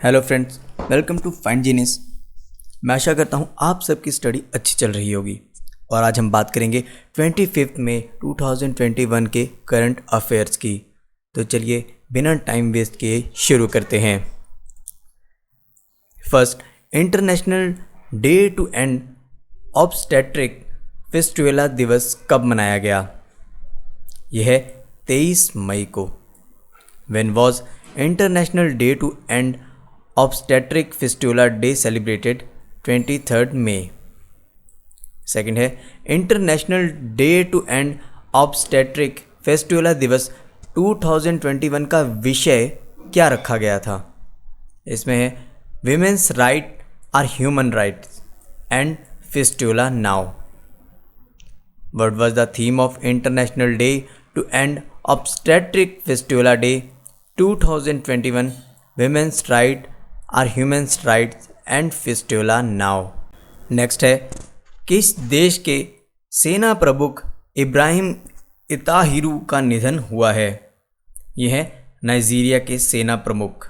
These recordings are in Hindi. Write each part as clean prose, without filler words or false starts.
Hello friends, welcome to find genius. मैं आशा करता हूँ आप सबकी स्टडी अच्छी चल रही होगी। और आज हम बात करेंगे 25 मई 2021 के करंट अफेयर्स की। तो चलिए बिना टाइम वेस्ट किए शुरू करते हैं। First, international day to end obstetric fistula दिवस कब मनाया गया? यह है 23 मई को। When was International Day to End Obstetric Fistula Day celebrated? 23rd May. Second है international day to end obstetric fistula दिवस 2021 का विषय क्या रखा गया था? इसमें है women's right are human rights and fistula now. What was the theme of International Day to End Obstetric Fistula Day 2021? Women's Right are Human Rights and Fistula Now. Next है किस देश के सेना प्रमुख इब्राहिम इताहिरू का निधन हुआ है? यह है नाइजीरिया के सेना प्रमुख।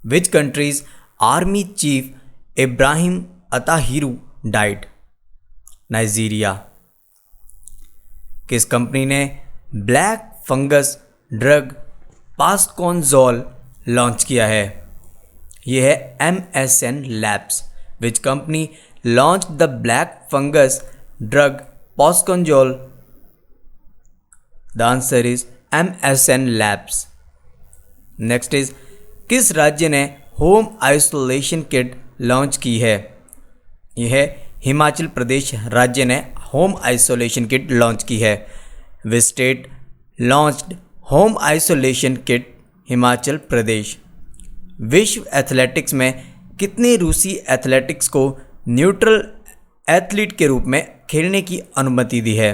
Which country's army chief Ibrahim Attahiru died? Nigeria. किस कंपनी ने black fungus drug posaconazole launch किया है? यह है MSN labs. Which company launch the black fungus drug posaconazole? The answer is MSN labs. Next is किस राज्य ने होम आइसोलेशन किट लॉन्च की है? यह है हिमाचल प्रदेश राज्य ने होम आइसोलेशन किट लॉन्च की है। Which state launched home isolation kit? Himachal Pradesh. विश्व एथलेटिक्स में कितने रूसी एथलेटिक्स को न्यूट्रल एथलीट के रूप में खेलने की अनुमति दी है?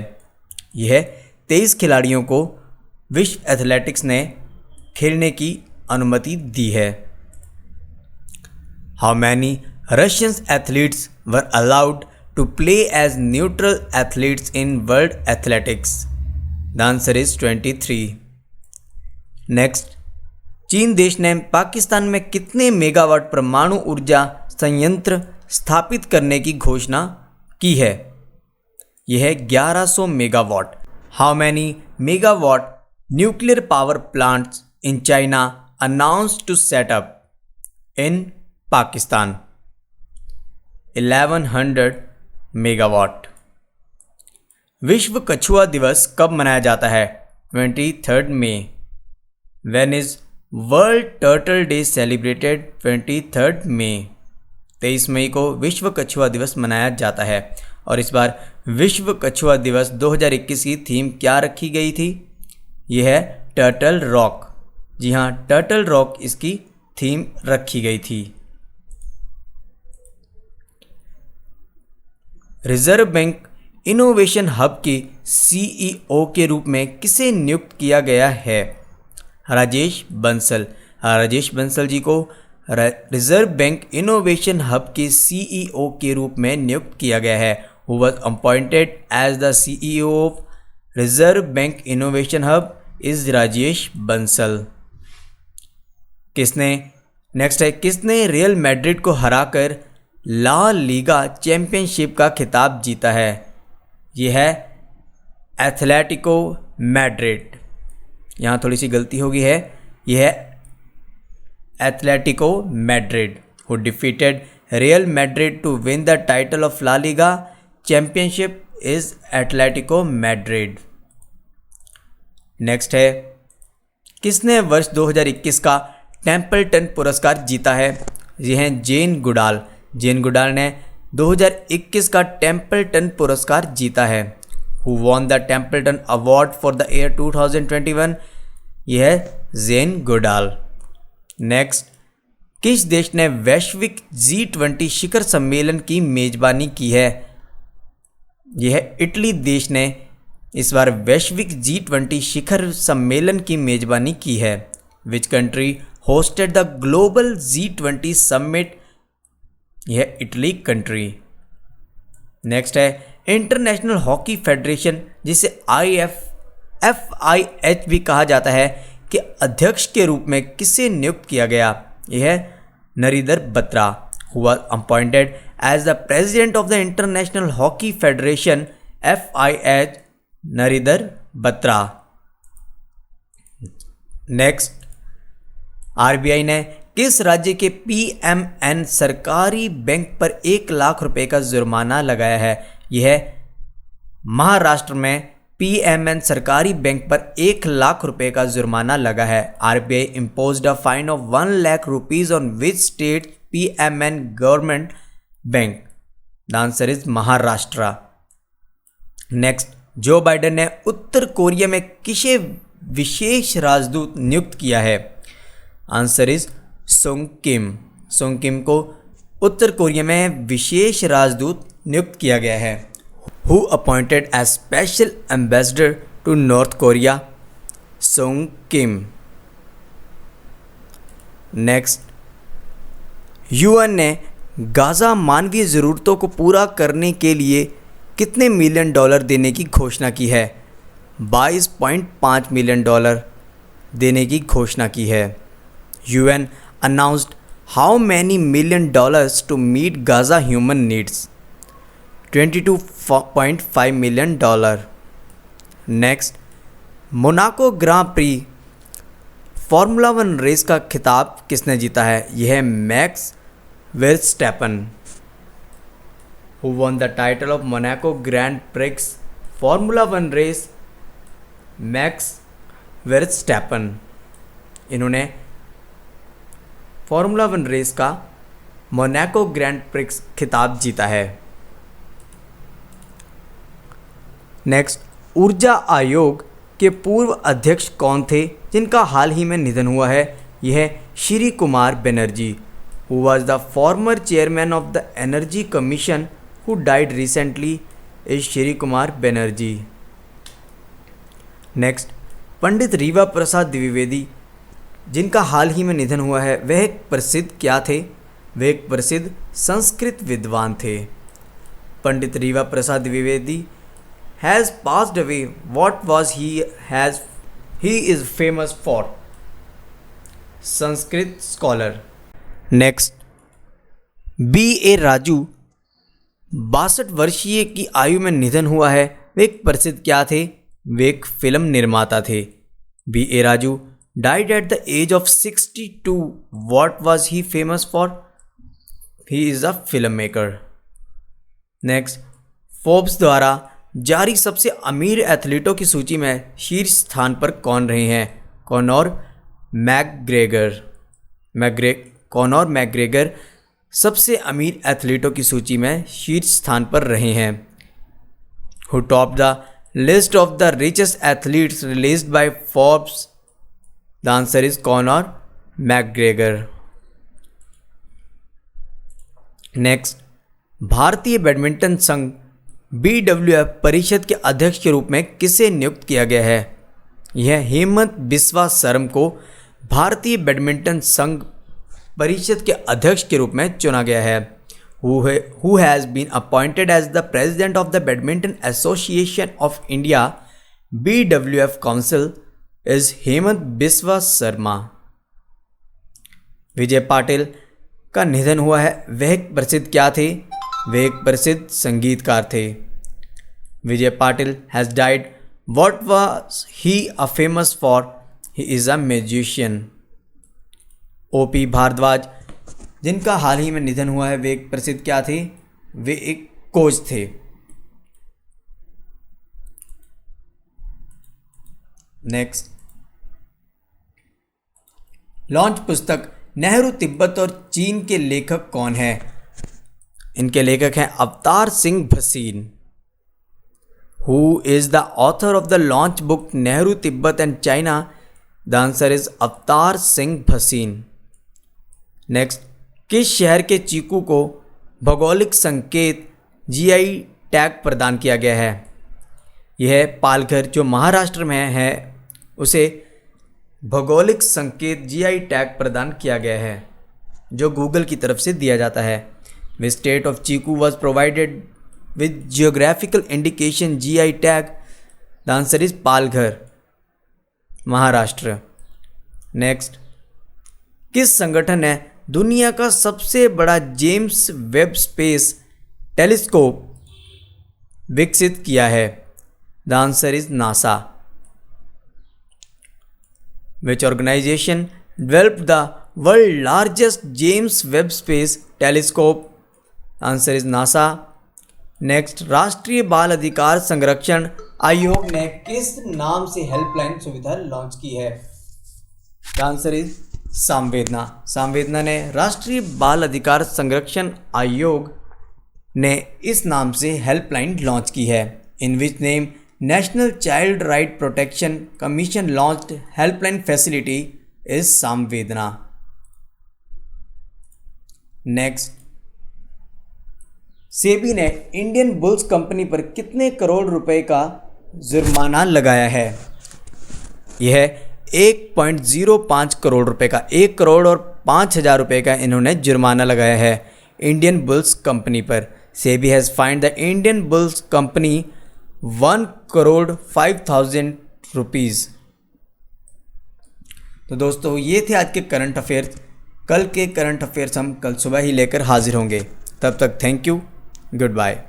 यह 23 खिलाड़ियों को विश्व एथलेटिक्स ने खेलने की अनुमति दी है। How many Russian athletes were allowed to play as neutral athletes in World Athletics? The answer is 23. Next, चीन देश ने पाकिस्तान में कितने मेगावाट परमाणु ऊर्जा संयंत्र स्थापित करने की घोषणा की है? यह है 1100 megawatt. How many megawatt nuclear power plants in China announced to set up in Pakistan? 1100 megawatt. विश्व कछुआ दिवस कब मनाया जाता है? 23rd May. When is World Turtle Day celebrated? 23rd मई। 23 मई को विश्व कछुआ दिवस मनाया जाता है। और इस बार विश्व कछुआ दिवस 2021 की थीम क्या रखी गई थी? यह है टर्टल रॉक। जी हाँ, टर्टल रॉक इसकी थीम रखी गई थी। रिजर्व बैंक इनोवेशन हब के CEO के रूप में किसे नियुक्त किया गया है? राजेश बंसल। राजेश बंसल जी को रिजर्व बैंक इनोवेशन हब के CEO के रूप में नियुक्त किया गया है। Who was appointed as the CEO of reserve bank innovation hub is Rajesh Bansal. किसने रियल मैड्रिड को हराकर ला लीगा चैंपियनशिप का खिताब जीता है? यह है एथलेटिको मैड्रिड। यहाँ थोड़ी सी गलती हो गई है, यह है Atletico Madrid who defeated Real Madrid to win the title of La Liga championship is Atletico Madrid. Next है किसने वर्ष 2021 का टेम्पल्टन पुरस्कार जीता है? यह है जेन गुडाल। जेन गुडाल ने 2021 का टेम्पल्टन पुरस्कार जीता है। Who won the Templeton award for the year 2021? यह है जेन गुडाल। नेक्स्ट, किस देश ने वैश्विक G20 शिखर सम्मेलन की मेजबानी की है? यह है इटली देश ने इस बार वैश्विक G20 शिखर सम्मेलन की मेजबानी की है। Which country hosted the global G20 summit? यह इटली कंट्री। नेक्स्ट है इंटरनेशनल हॉकी फेडरेशन जिसे FIH भी कहा जाता है कि अध्यक्ष के रूप में किसे नियुक्त किया गया? यह है Narinder Batra, who was appointed as the president of the International Hockey Federation FIH, Narinder Batra. Next, RBI ने किस राज्य के PMN सरकारी बैंक पर 1 लाख रुपए का जुर्माना लगाया है? यह है महाराष्ट्र में PMN सरकारी बैंक पर 1 लाख रुपए का जुर्माना लगा है। RBI imposed a fine of 1 lakh rupees on which state PMN government bank? The answer is Maharashtra. Next, Joe Biden ने उत्तर कोरिया में किसे विशेष राजदूत नियुक्त किया है? Answer is Song Kim. Song Kim को उत्तर कोरिया में विशेष राजदूत नियुक्त किया गया है। Who appointed as special ambassador to North Korea? Song Kim. Next, UN ने गाज़ा मानवीय ज़रूरतों को पूरा करने के लिए कितने मिलियन डॉलर देने की घोषणा की है? 22.5 मिलियन डॉलर देने की घोषणा की है। UN announced how many million dollars to meet Gaza human needs? 22.5 million dollar. Next, Monaco Grand Prix formula 1 race का खिताब किसने जीता है? यह है Max Verstappen. Who won the title of Monaco Grand Prix formula 1 race? Max Verstappen. इन्होंने फार्मूला 1 रेस का मोनाको ग्रैंड प्रिक्स खिताब जीता है। नेक्स्ट, ऊर्जा आयोग के पूर्व अध्यक्ष कौन थे जिनका हाल ही में निधन हुआ है? यह है Sri Kumar Banerjee, who was the former chairman of the Energy Commission who died recently is Sri Kumar Banerjee. Next, Pandit Rewa Prasad Dwivedi जिनका हाल ही में निधन हुआ है, वह एक प्रसिद्ध क्या थे? वह एक प्रसिद्ध संस्कृत विद्वान थे। Pandit Rewa Prasad Dwivedi has passed away. What was he is famous for? Sanskrit scholar. Next, BA Raju 62 वर्षीय की आयु में निधन हुआ है। वे एक प्रसिद्ध क्या थे? वे एक फिल्म निर्माता थे। BA Raju died at the age of 62. What was he famous for? He is a filmmaker. Next, Forbes द्वारा जारी सबसे अमीर एथलीटों की सूची में शीर्ष स्थान पर कौन रहे हैं? कॉनर मैकग्रेगर सबसे अमीर एथलीटों की सूची में शीर्ष स्थान पर रहे हैं। Who topped the list of the richest athletes released by Forbes? The answer is Conor McGregor. Next, भारतीय बैडमिंटन संघ BWF परिषद के अध्यक्ष के रूप में किसे नियुक्त किया गया है? यह हेमंत बिस्वा शर्मा को भारतीय बैडमिंटन संघ परिषद के अध्यक्ष के रूप में चुना गया है। Who has been appointed as the president of the Badminton Association of India BWF Council is Hemant Biswa Sharma. विजय पाटिल का निधन हुआ है। वह एक प्रसिद्ध क्या थे? वे एक प्रसिद्ध संगीतकार थे। Vijay Patil has died. What was he a famous for? He is a musician. OP Bhardwaj जिनका हाल ही में निधन हुआ है, वे एक प्रसिद्ध क्या थे? वे एक कोच थे। नेक्स्ट, लॉन्च पुस्तक नेहरू तिब्बत और चीन के लेखक कौन हैं? इनके लेखक हैं Avtar Singh Bhasin. Who is the author of the launch book Nehru Tibet and China? The answer is Avtar Singh Bhasin. Next, किस शहर के चीकू को भौगोलिक संकेत GI टैग प्रदान किया गया है? यह पालघर जो महाराष्ट्र में है, उसे भौगोलिक संकेत GI टैग प्रदान किया गया है जो गूगल की तरफ से दिया जाता है। The state of Chiku was provided with geographical indication GI tag. The answer is Palghar, Maharashtra. Next, किस संगठन ने दुनिया का सबसे बड़ा जेम्स वेब स्पेस टेलीस्कोप विकसित किया है? The answer is NASA. Which organisation developed the world largest James Webb space telescope? Answer is NASA. Next, राष्ट्रीय बाल अधिकार संरक्षण आयोग ने किस नाम से हेल्पलाइन सुविधा लॉन्च की है? द आंसर इज संवेदना। संवेदना ने राष्ट्रीय बाल अधिकार संरक्षण आयोग ने इस नाम से हेल्पलाइन लॉन्च की है। In which name National Child Right Protection Commission launched helpline facility is Samvedna. Next, SEBI ने इंडियन बुल्स कंपनी पर कितने करोड़ रुपए का जुर्माना लगाया है? यह 1.05 करोड़ रुपए का, 1 करोड़ और 5,000 रुपये का इन्होंने जुर्माना लगाया है इंडियन बुल्स कंपनी पर। SEBI has find the Indian bulls company 1,05,000 rupees. तो दोस्तों ये थे आज के करंट अफेयर्स। कल के करंट अफेयर्स हम कल सुबह ही लेकर हाजिर होंगे। तब तक थैंक यू, गुड बाय।